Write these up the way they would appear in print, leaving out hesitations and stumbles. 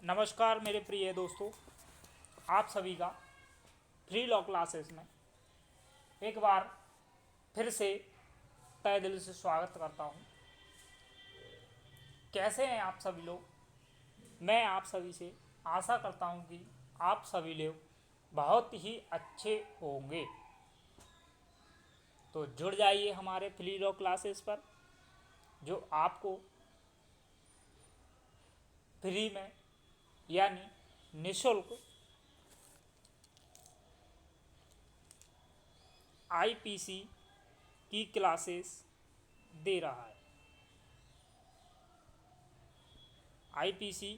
नमस्कार मेरे प्रिय दोस्तों, आप सभी का फ्री लॉ क्लासेस में एक बार फिर से तहे दिल से स्वागत करता हूँ। कैसे हैं आप सभी लोग? मैं आप सभी से आशा करता हूँ कि आप सभी लोग बहुत ही अच्छे होंगे। तो जुड़ जाइए हमारे फ्री लॉ क्लासेस पर, जो आपको फ्री में यानी निःशुल्क आईपीसी की क्लासेस दे रहा है। आईपीसी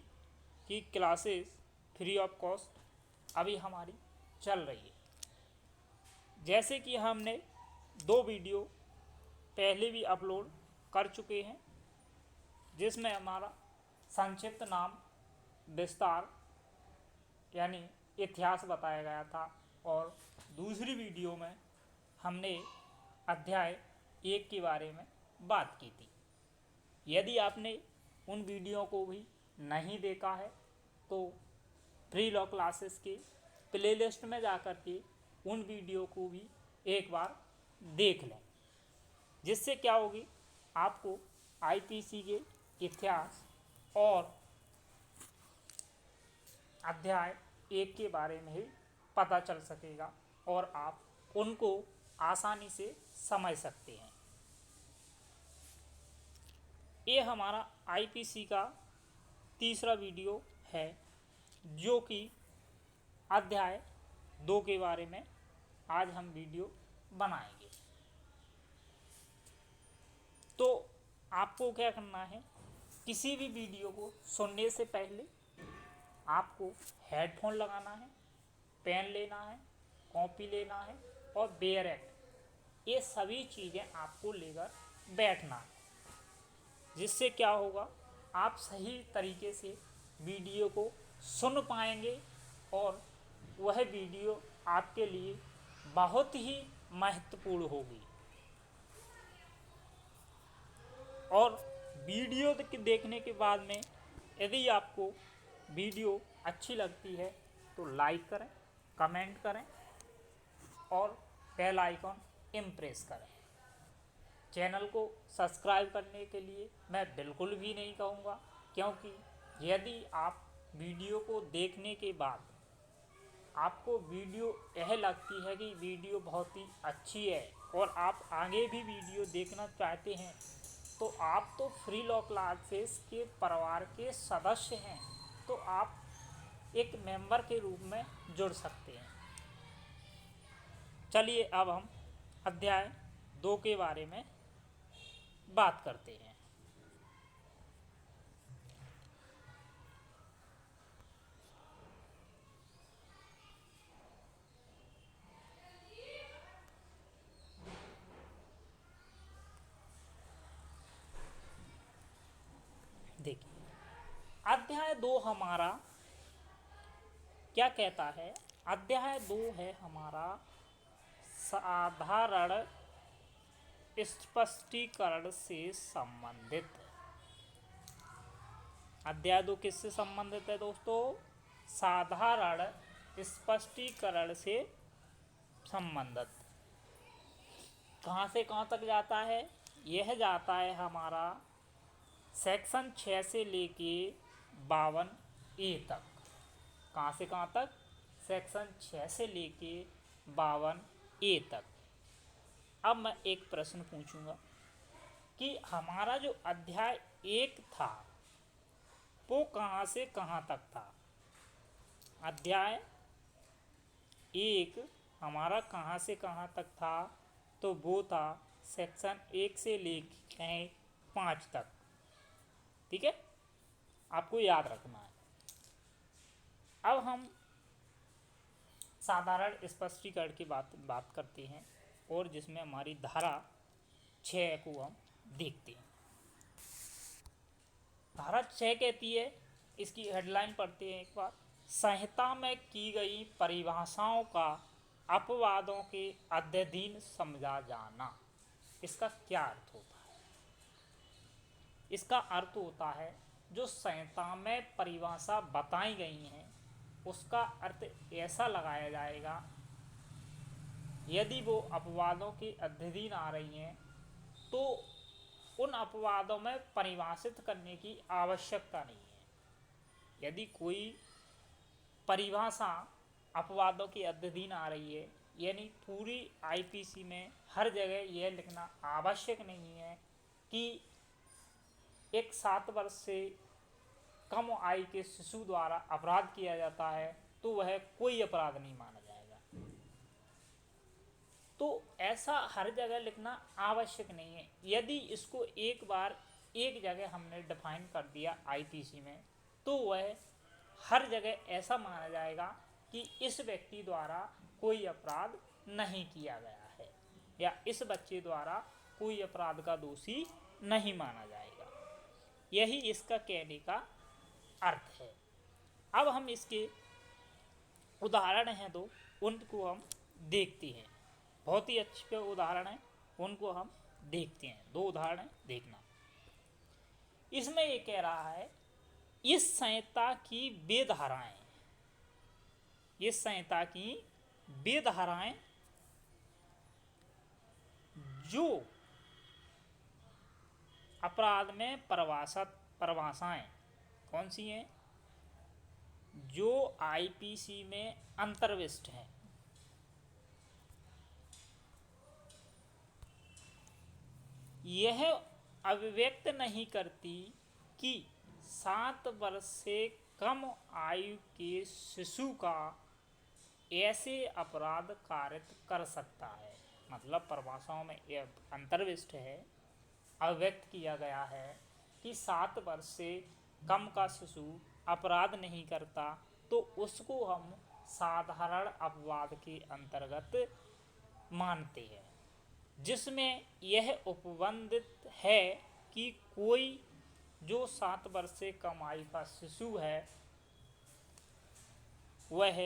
की क्लासेस फ्री ऑफ कॉस्ट अभी हमारी चल रही है। जैसे कि हमने 2 वीडियो पहले भी अपलोड कर चुके हैं, जिसमें हमारा संक्षिप्त नाम विस्तार यानी इतिहास बताया गया था, और दूसरी वीडियो में हमने अध्याय 1 के बारे में बात की थी। यदि आपने उन वीडियो को भी नहीं देखा है तो फ्री लॉ क्लासेस के प्लेलिस्ट में जाकर के उन वीडियो को भी एक बार देख लें, जिससे क्या होगी, आपको आईपीसी के इतिहास और अध्याय 1 के बारे में ही पता चल सकेगा और आप उनको आसानी से समझ सकते हैं। ये हमारा आईपीसी का तीसरा वीडियो है, जो कि अध्याय 2 के बारे में आज हम वीडियो बनाएंगे। तो आपको क्या करना है, किसी भी वीडियो को सुनने से पहले आपको हेडफोन लगाना है, पेन लेना है, कॉपी लेना है और बेयरट, ये सभी चीज़ें आपको लेकर बैठना है। जिससे क्या होगा, आप सही तरीके से वीडियो को सुन पाएंगे और वह वीडियो आपके लिए बहुत ही महत्वपूर्ण होगी। और वीडियो देखने के बाद में यदि आपको वीडियो अच्छी लगती है तो लाइक करें, कमेंट करें और बेल आइकॉन इम्प्रेस करें। चैनल को सब्सक्राइब करने के लिए मैं बिल्कुल भी नहीं कहूँगा, क्योंकि यदि आप वीडियो को देखने के बाद आपको वीडियो यह लगती है कि वीडियो बहुत ही अच्छी है और आप आगे भी वीडियो देखना चाहते हैं, तो आप तो फ्री लॉ क्लासेस के परिवार के सदस्य हैं, तो आप एक मेंबर के रूप में जुड़ सकते हैं। चलिए अब हम अध्याय 2 के बारे में बात करते हैं। देखिए, अध्याय 2 हमारा क्या कहता है? अध्याय 2 है हमारा साधारण स्पष्टीकरण से संबंधित। अध्याय 2 किससे संबंधित है दोस्तों? साधारण स्पष्टीकरण से संबंधित। कहाँ से कहाँ तक जाता है? यह जाता है हमारा सेक्शन 6 से लेके 52A तक। कहाँ से कहाँ तक? सेक्शन 6 से लेके 52A तक। अब मैं एक प्रश्न पूछूंगा कि हमारा जो अध्याय 1 था वो कहाँ से कहाँ तक था? अध्याय 1 हमारा कहाँ से कहाँ तक था? तो वो था सेक्शन 1 से लेके 5 तक। ठीक है, आपको याद रखना है। अब हम साधारण स्पष्टीकरण की बात करते हैं, और जिसमें हमारी धारा 6 को हम देखते हैं। धारा 6 कहती है, इसकी हेडलाइन पढ़ते हैं एक बार। संहिता में की गई परिभाषाओं का अपवादों के अध्ययन समझा जाना। इसका क्या अर्थ होता है? इसका अर्थ होता है जो संहिता में परिभाषा बताई गई हैं उसका अर्थ ऐसा लगाया जाएगा, यदि वो अपवादों के अधीन आ रही हैं तो उन अपवादों में परिभाषित करने की आवश्यकता नहीं है। यदि कोई परिभाषा अपवादों के अधीन आ रही है, यानी पूरी आईपीसी में हर जगह यह लिखना आवश्यक नहीं है कि एक 7 वर्ष से कम आयु के शिशु द्वारा अपराध किया जाता है तो वह कोई अपराध नहीं माना जाएगा। तो ऐसा हर जगह लिखना आवश्यक नहीं है। यदि इसको एक बार एक जगह हमने डिफाइन कर दिया आईपीसी में तो वह हर जगह ऐसा माना जाएगा कि इस व्यक्ति द्वारा कोई अपराध नहीं किया गया है या इस बच्चे द्वारा कोई अपराध का दोषी नहीं माना जाएगा। यही इसका कहने का अर्थ है। अब हम इसके उदाहरण हैं दो, उनको हम देखते हैं। बहुत ही अच्छे उदाहरण हैं, उनको हम देखते हैं। दो उदाहरण देखना। इसमें ये कह रहा है इस संहिता की वे धाराएं, इस संहिता की वे धाराएं जो अपराध में परिभाषाएं कौन सी हैं, जो आईपीसी में अंतर्विष्ट हैं, यह अभिव्यक्त नहीं करती कि 7 वर्ष से कम आयु के शिशु का ऐसे अपराध कारित कर सकता है। मतलब परिभाषाओं में यह अंतर्विष्ट है, अभिव्यक्त किया गया है कि 7 वर्ष से कम का शिशु अपराध नहीं करता तो उसको हम साधारण अपवाद के अंतर्गत मानते हैं, जिसमें यह उपबंधित है कि कोई जो 7 वर्ष से कम आयु का शिशु है वह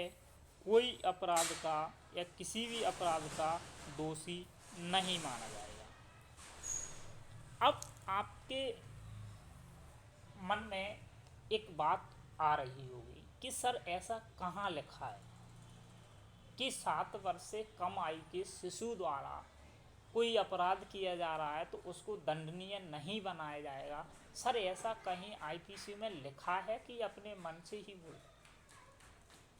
कोई अपराध का या किसी भी अपराध का दोषी नहीं माना जाएगा। अब आपके मन में एक बात आ रही होगी कि सर ऐसा कहाँ लिखा है कि 7 वर्ष से कम आयु के शिशु द्वारा कोई अपराध किया जा रहा है तो उसको दंडनीय नहीं बनाया जाएगा। सर ऐसा कहीं आईपीसी में लिखा है कि अपने मन से ही बोल?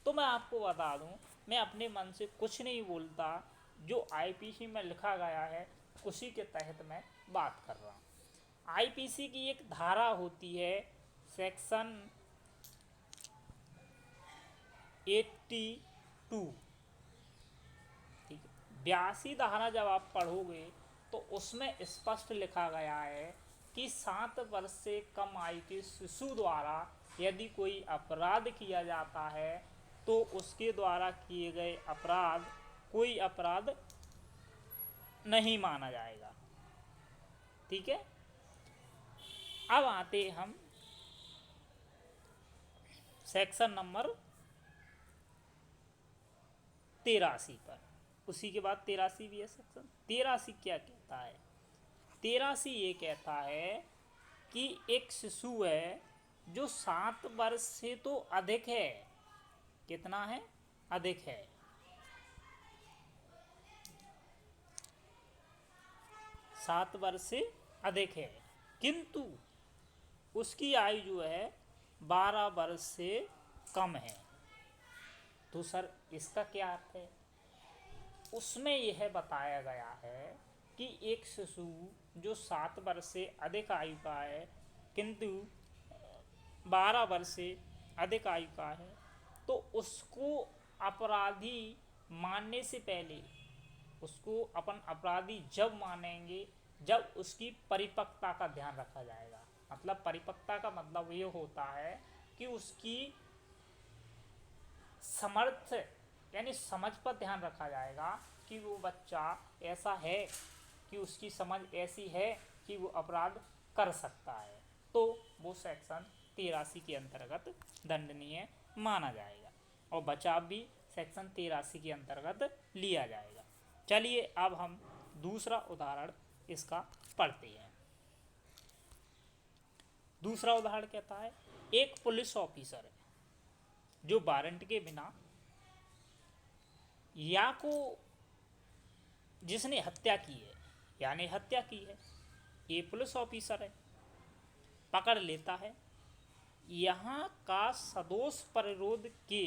तो मैं आपको बता दूं, मैं अपने मन से कुछ नहीं बोलता, जो आईपीसी में लिखा गया है उसी के तहत मैं बात कर रहा हूँ। आईपीसी की एक धारा होती है सेक्शन 82, ठीक है। 82 धारा जब आप पढ़ोगे तो उसमें स्पष्ट लिखा गया है कि 7 वर्ष से कम आयु के शिशु द्वारा यदि कोई अपराध किया जाता है तो उसके द्वारा किए गए अपराध कोई अपराध नहीं माना जाएगा। ठीक है। अब आते हम सेक्शन नंबर 83 पर। उसी के बाद 83 भी है सेक्शन। 83 क्या कहता है? 83 ये कहता है कि एक शिशु है जो 7 वर्ष से तो अधिक है। कितना है? अधिक है। 7 वर्ष से अधिक है, किंतु उसकी आयु जो है 12 वर्ष से कम है। तो सर इसका क्या अर्थ है? उसमें यह बताया गया है कि एक शिशु जो 7 वर्ष से अधिक आयु का है किंतु 12 वर्ष से अधिक आयु का है, तो उसको अपराधी मानने से पहले उसको अपन अपराधी जब मानेंगे जब उसकी परिपक्वता का ध्यान रखा जाएगा। मतलब परिपक्वता का मतलब ये होता है कि उसकी समर्थ यानी समझ पर ध्यान रखा जाएगा कि वो बच्चा ऐसा है कि उसकी समझ ऐसी है कि वो अपराध कर सकता है, तो वो सेक्शन 83 के अंतर्गत दंडनीय माना जाएगा और बचाव भी सेक्शन 83 के अंतर्गत लिया जाएगा। चलिए अब हम दूसरा उदाहरण इसका पढ़ते हैं। दूसरा उदाहरण कहता है एक पुलिस ऑफिसर है जो वारंट के बिना या को जिसने हत्या की है यानी हत्या की है, ये पुलिस ऑफिसर है, पकड़ लेता है। यहाँ का सदोष परिरोध के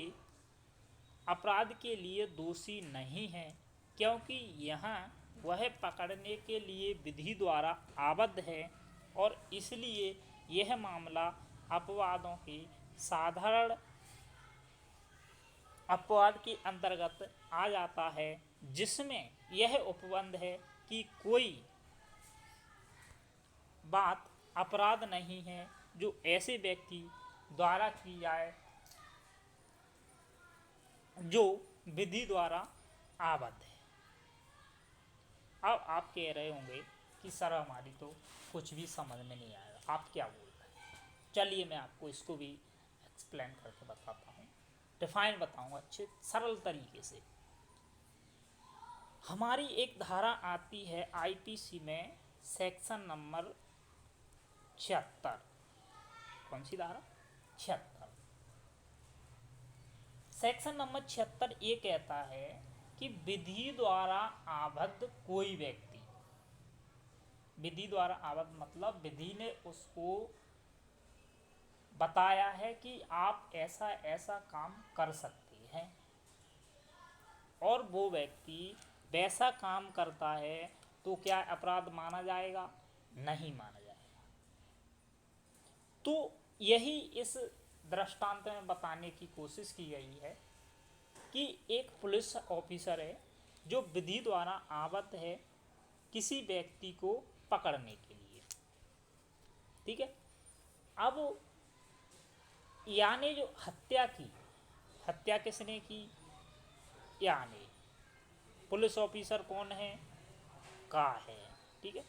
अपराध के लिए दोषी नहीं है, क्योंकि यहाँ वह पकड़ने के लिए विधि द्वारा आबद्ध है और इसलिए यह मामला अपवादों के साधारण अपवाद के अंतर्गत आ जाता है, जिसमें यह उपबंध है कि कोई बात अपराध नहीं है जो ऐसे व्यक्ति द्वारा की जाए जो विधि द्वारा आबद्ध है। अब आप कह रहे होंगे कि सर हमारी तो कुछ भी समझ में नहीं आएगा, आप क्या बोल रहे हैं। चलिए मैं आपको इसको भी एक्सप्लेन करके बताता हूँ, डिफाइन बताऊँगा अच्छे सरल तरीके से। हमारी एक धारा आती है आईपीसी में सेक्शन नंबर 76। कौन सी धारा? 76। सेक्शन नंबर 76 ये कहता है कि विधि द्वारा आबद्ध कोई व्यक्ति, विधि द्वारा आबद्ध मतलब विधि ने उसको बताया है कि आप ऐसा ऐसा काम कर सकते हैं और वो व्यक्ति वैसा काम करता है तो क्या अपराध माना जाएगा? नहीं माना जाएगा। तो यही इस दृष्टांत में बताने की कोशिश की गई है कि एक पुलिस ऑफिसर है जो विधि द्वारा आबद्ध है किसी व्यक्ति को पकड़ने के लिए, ठीक है। अब यानी जो हत्या की, हत्या किसने की? यानी पुलिस ऑफिसर कौन है? का है, ठीक है।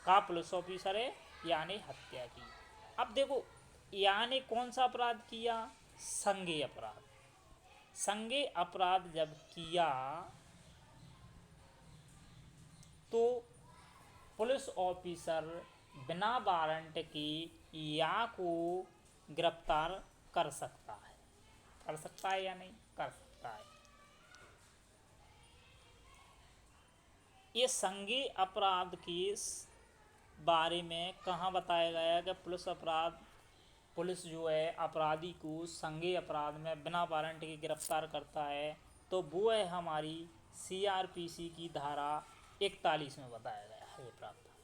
का पुलिस ऑफिसर है यानी हत्या की। अब देखो यानी कौन सा अपराध किया? संज्ञेय अपराध। संज्ञेय अपराध जब किया तो पुलिस ऑफिसर बिना वारंट के या को गिरफ्तार कर सकता है। कर सकता है या नहीं? कर सकता है। ये संज्ञेय अपराध के बारे में कहाँ बताया गया कि पुलिस जो है अपराधी को संज्ञेय अपराध में बिना वारंट के गिरफ्तार करता है, तो वो है हमारी सीआरपीसी की धारा 41 में बताया गया है ये प्रावधान।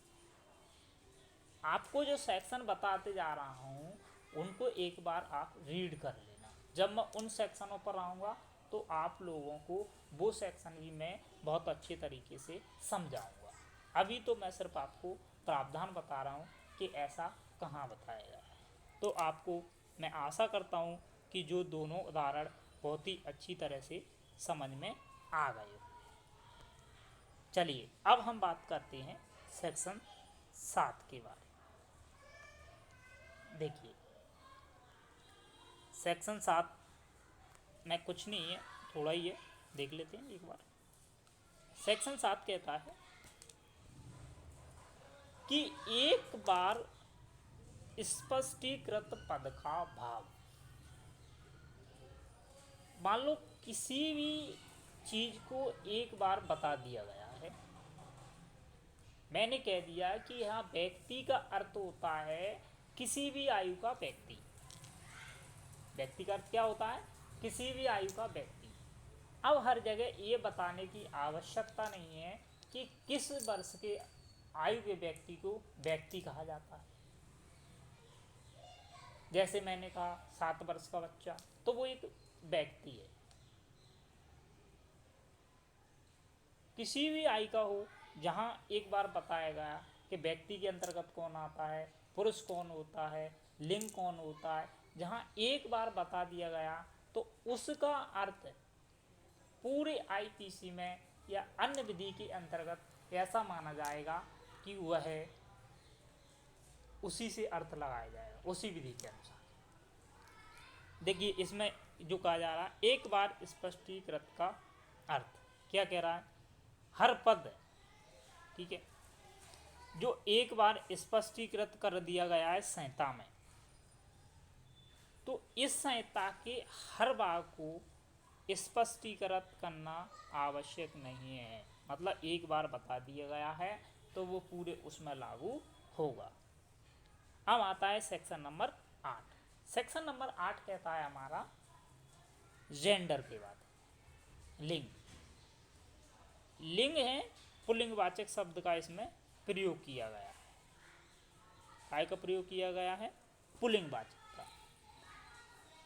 आपको जो सेक्शन बताते जा रहा हूँ उनको एक बार आप रीड कर लेना। जब मैं उन सेक्शनों पर आऊँगा तो आप लोगों को वो सेक्शन भी मैं बहुत अच्छे तरीके से समझाऊँगा। अभी तो मैं सिर्फ आपको प्रावधान बता रहा हूँ कि ऐसा कहाँ बताया गया है। तो आपको मैं आशा करता हूँ कि जो दोनों उदाहरण बहुत ही अच्छी तरह से समझ में आ गए हो। चलिए अब हम बात करते हैं सेक्शन 7 के बारे में। देखिए सेक्शन 7 में कुछ नहीं है, थोड़ा ही है, देख लेते हैं एक बार। सेक्शन 7 कहता है कि एक बार स्पष्टीकृत पद का भाव, मान लो किसी भी चीज को एक बार बता दिया गया है। मैंने कह दिया कि यहाँ व्यक्ति का अर्थ होता है किसी भी आयु का व्यक्ति। व्यक्ति का अर्थ क्या होता है? किसी भी आयु का व्यक्ति। अब हर जगह ये बताने की आवश्यकता नहीं है कि किस वर्ष के आयु के व्यक्ति को व्यक्ति कहा जाता है। जैसे मैंने कहा 7 वर्ष का बच्चा, तो वो एक व्यक्ति है। किसी भी आयु का हो, जहाँ एक बार बताया गया कि व्यक्ति के अंतर्गत कौन आता है, पुरुष कौन होता है, लिंग कौन होता है, जहाँ एक बार बता दिया गया तो उसका अर्थ पूरे आईपीसी में या अन्य विधि के अंतर्गत ऐसा माना जाएगा कि वह उसी से अर्थ लगाया जाएगा, उसी विधि के अनुसार। देखिए इसमें जो कहा जा रहा है, एक बार स्पष्टीकृत का अर्थ क्या कह रहा है? हर पद, ठीक है, जो एक बार स्पष्टीकृत कर दिया गया है संहिता में, तो इस संहिता के हर भाग को स्पष्टीकृत करना आवश्यक नहीं है। मतलब एक बार बता दिया गया है तो वो पूरे उसमें लागू होगा। अब आता है सेक्शन नंबर 8। सेक्शन नंबर 8 कहता है हमारा जेंडर के बाद, लिंग। लिंग है पुल्लिंगवाचक शब्द का इसमें प्रयोग किया गया है। काय का प्रयोग किया गया है? पुल्लिंगवाचक का।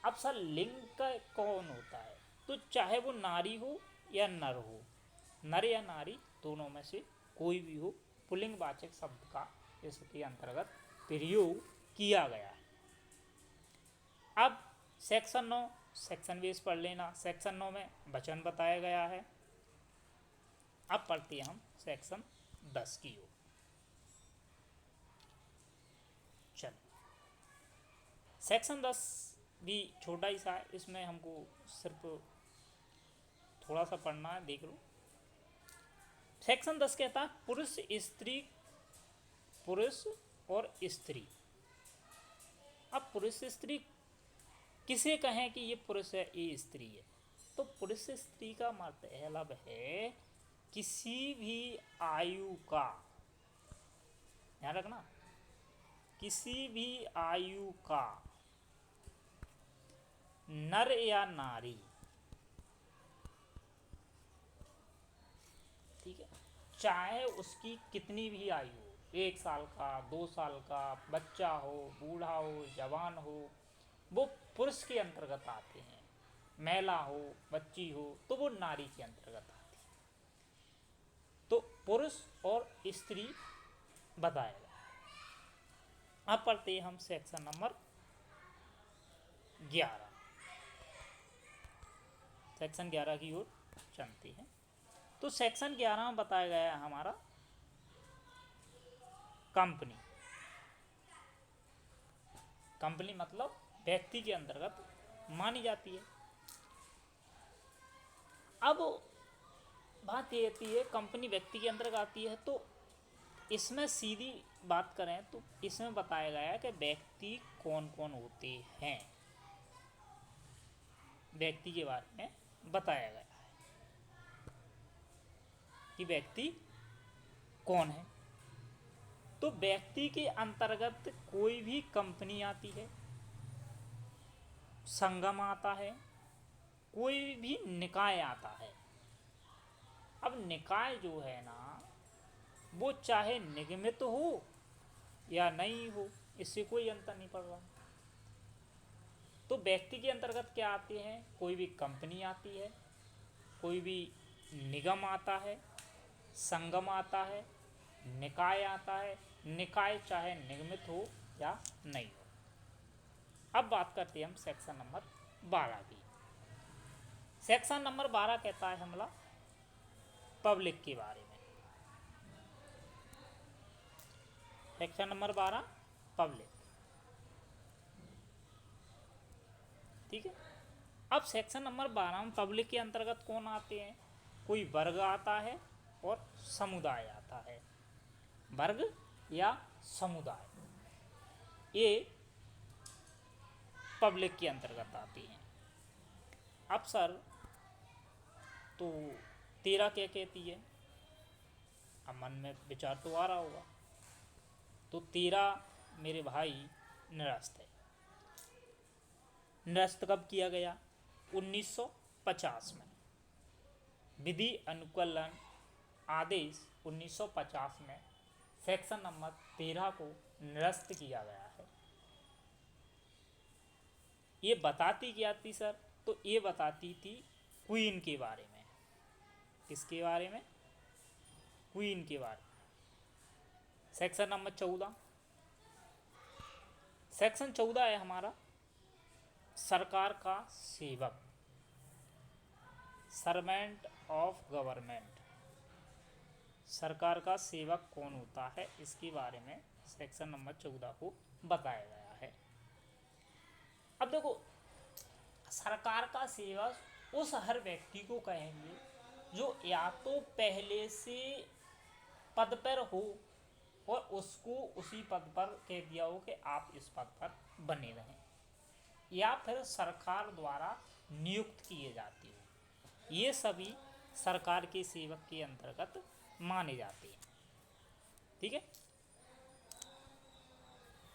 अब सर लिंग का कौन होता है? तो चाहे वो नारी हो या नर हो, नर या नारी दोनों में से कोई भी हो, पुल्लिंगवाचक शब्द का इसके अंतर्गत प्रयोग किया गया है। अब सेक्शन 9, सेक्शन बेस पढ़ लेना। सेक्शन 9 में वचन बताया गया है। अब पढ़ते हैं हम सेक्शन 10 की ओर। चलो, सेक्शन 10 भी छोटा ही सा है, इसमें हमको सिर्फ थोड़ा सा पढ़ना है, देख लो। सेक्शन 10 कहता है पुरुष स्त्री, पुरुष और स्त्री। अब पुरुष स्त्री किसे कहें कि ये पुरुष है ये स्त्री है? तो पुरुष स्त्री का मतलब है किसी भी आयु का, ध्यान रखना, किसी भी आयु का नर या नारी, ठीक है, चाहे उसकी कितनी भी आयु हो, 1 साल का, 2 साल का, बच्चा हो, बूढ़ा हो, जवान हो, वो पुरुष के अंतर्गत आते हैं। महिला हो, बच्ची हो, तो वो नारी के अंतर्गत आती है। तो पुरुष और स्त्री बताएगा। अब पढ़ते हैं हम सेक्शन नंबर 11। सेक्शन 11 की ओर चलते हैं। तो सेक्शन 11 में बताया गया है हमारा कंपनी। कंपनी मतलब व्यक्ति के अंतर्गत मानी जाती है। अब बात ये आती है, कंपनी व्यक्ति के अंतर्गत आती है, तो इसमें सीधी बात करें तो इसमें बताया गया है कि व्यक्ति कौन कौन होते हैं। व्यक्ति के बारे में बताया गया है कि व्यक्ति कौन है। तो व्यक्ति के अंतर्गत कोई भी कंपनी आती है, संगम आता है, कोई भी निकाय आता है। अब निकाय जो है ना, वो चाहे निगमित हो या नहीं हो, इससे कोई अंतर नहीं पड़ रहा। तो व्यक्ति के अंतर्गत क्या आते हैं? कोई भी कंपनी आती है, कोई भी निगम आता है, संगम आता है, निकाय आता है। निकाय चाहे निगमित हो या नहीं हो। अब बात करते हैं हम सेक्शन नंबर 12 की। सेक्शन नंबर 12 कहता है हमला पब्लिक के बारे में। सेक्शन नंबर 12 पब्लिक, ठीक है। अब सेक्शन नंबर 12 में पब्लिक के अंतर्गत कौन आते हैं? कोई वर्ग आता है और समुदाय आता है। वर्ग या समुदाय, ये पब्लिक के अंतर्गत आती हैं। अब सर तो 13 क्या कहती है? अब मन में विचार तो आ रहा होगा। तो 13 मेरे भाई निरस्त है। निरस्त कब किया गया? 1950 में। विधि अनुकूलन आदेश 1950 में सेक्शन नंबर 13 को निरस्त किया गया है। ये बताती क्या थी सर? तो ये बताती थी क्वीन के बारे में। किसके बारे में? क्वीन के बारे में। सेक्शन नंबर 14, सेक्शन 14 है हमारा सरकार का सेवक, सर्वेंट ऑफ गवर्नमेंट। सरकार का सेवक कौन होता है, इसके बारे में सेक्शन नंबर 14 को बताया गया है। अब देखो, सरकार का सेवक उस हर व्यक्ति को कहेंगे जो या तो पहले से पद पर हो और उसको उसी पद पर कह दिया हो कि आप इस पद पर बने रहें, या फिर सरकार द्वारा नियुक्त किए जाते हो, ये सभी सरकार के सेवक के अंतर्गत माने जाते हैं। ठीक है,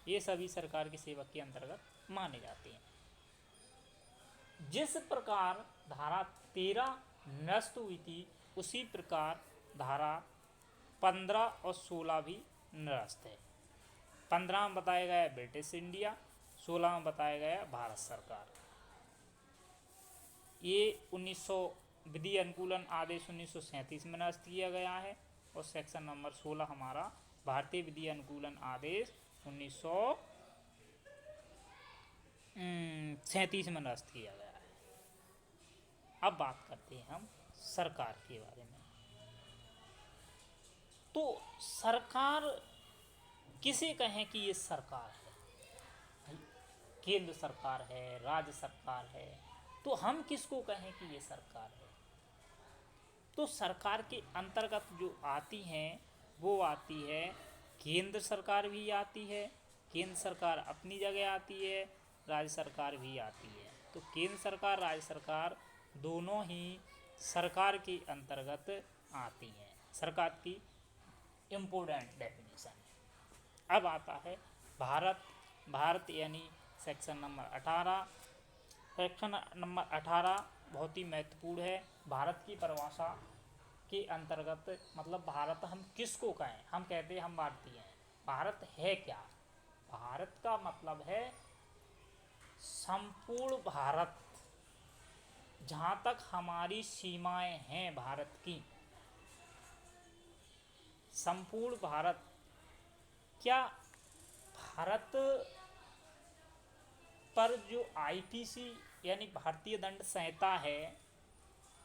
ये सभी सरकार के सेवक के अंतर्गत माने जाते हैं। जिस प्रकार धारा 13 नष्ट हुई थी, उसी प्रकार धारा 15 और 16 भी निरस्त है। 15 में बताया गया ब्रिटिश इंडिया, 16 में बताया गया भारत सरकार। ये 1900 विधि अनुकूलन आदेश 1937 में नष्ट किया गया है, और सेक्शन नंबर 16 हमारा भारतीय विधि अनुकूलन आदेश 1937 में नष्ट किया गया है। अब बात करते हैं हम सरकार के बारे में। तो सरकार किसे कहें कि ये सरकार है? केंद्र सरकार है, राज्य सरकार है, तो हम किसको कहें कि ये सरकार है? तो सरकार के अंतर्गत जो आती हैं वो आती है, केंद्र सरकार भी आती है, केंद्र सरकार अपनी जगह आती है, राज्य सरकार भी आती है। तो केंद्र सरकार, राज्य सरकार दोनों ही सरकार के अंतर्गत आती हैं। सरकार की इम्पोर्टेंट डेफिनेशन। अब आता है भारत यानी सेक्शन नंबर 18। सेक्शन नंबर 18 बहुत ही महत्वपूर्ण है। भारत की परिभाषा के अंतर्गत, मतलब भारत हम किसको कहें? हम कहते हैं हम भारतीय हैं। भारत है क्या? भारत का मतलब है संपूर्ण भारत, जहाँ तक हमारी सीमाएं हैं भारत की, संपूर्ण भारत। क्या भारत पर जो आईपीसी यानी भारतीय दंड संहिता है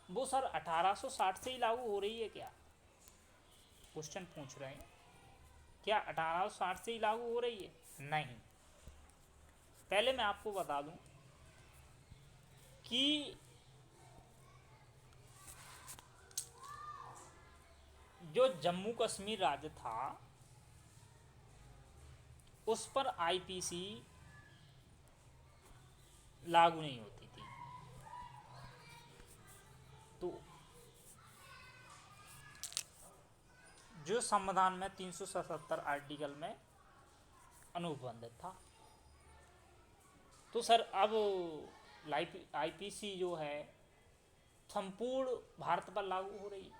वो सर 1860 से ही लागू हो रही है क्या? क्वेश्चन पूछ रहे हैं। क्या 1860 से ही लागू हो रही है? नहीं। पहले मैं आपको बता दूं कि जो जम्मू कश्मीर राज्य था उस पर आईपीसी लागू नहीं होती थी। तो जो संविधान में 377 आर्टिकल में अनुबंधित था, तो सर अब आईपीसी जो है संपूर्ण भारत पर लागू हो रही है।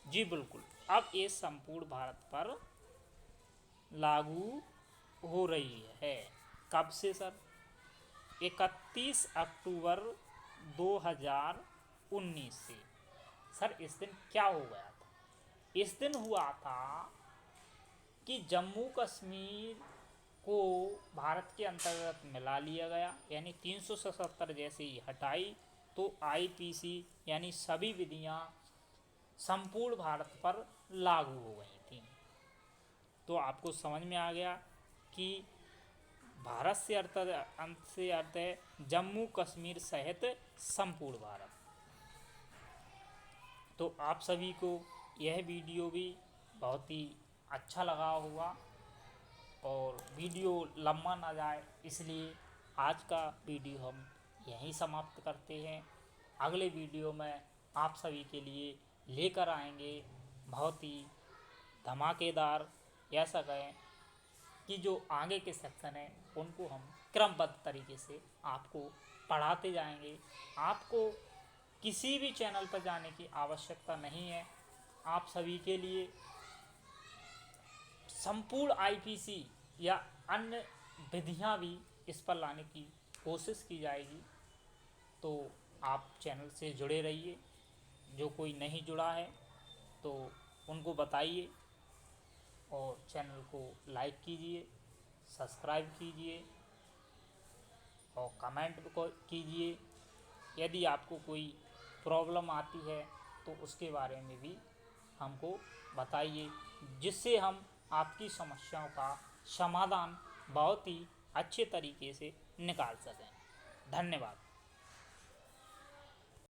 जी बिल्कुल, अब ये संपूर्ण भारत पर लागू हो रही है। कब से सर? 31 अक्टूबर 2019 से। सर इस दिन क्या हो गया था? इस दिन हुआ था कि जम्मू कश्मीर को भारत के अंतर्गत मिला लिया गया, यानी 377 जैसे ही हटाई तो आईपीसी यानी सभी विधियां संपूर्ण भारत पर लागू हो गई थी। तो आपको समझ में आ गया कि भारत से अर्थ है जम्मू कश्मीर सहित संपूर्ण भारत। तो आप सभी को यह वीडियो भी बहुत ही अच्छा लगा होगा, और वीडियो लंबा ना जाए इसलिए आज का वीडियो हम यहीं समाप्त करते हैं। अगले वीडियो में आप सभी के लिए लेकर आएंगे बहुत ही धमाकेदार, ऐसा कहें कि जो आगे के सेक्शन हैं उनको हम क्रमबद्ध तरीके से आपको पढ़ाते जाएंगे। आपको किसी भी चैनल पर जाने की आवश्यकता नहीं है। आप सभी के लिए संपूर्ण आईपीसी या अन्य विधियां भी इस पर लाने की कोशिश की जाएगी। तो आप चैनल से जुड़े रहिए। जो कोई नहीं जुड़ा है तो उनको बताइए, और चैनल को लाइक कीजिए, सब्सक्राइब कीजिए और कमेंट कीजिए। यदि आपको कोई प्रॉब्लम आती है तो उसके बारे में भी हमको बताइए, जिससे हम आपकी समस्याओं का समाधान बहुत ही अच्छे तरीके से निकाल सकें। धन्यवाद।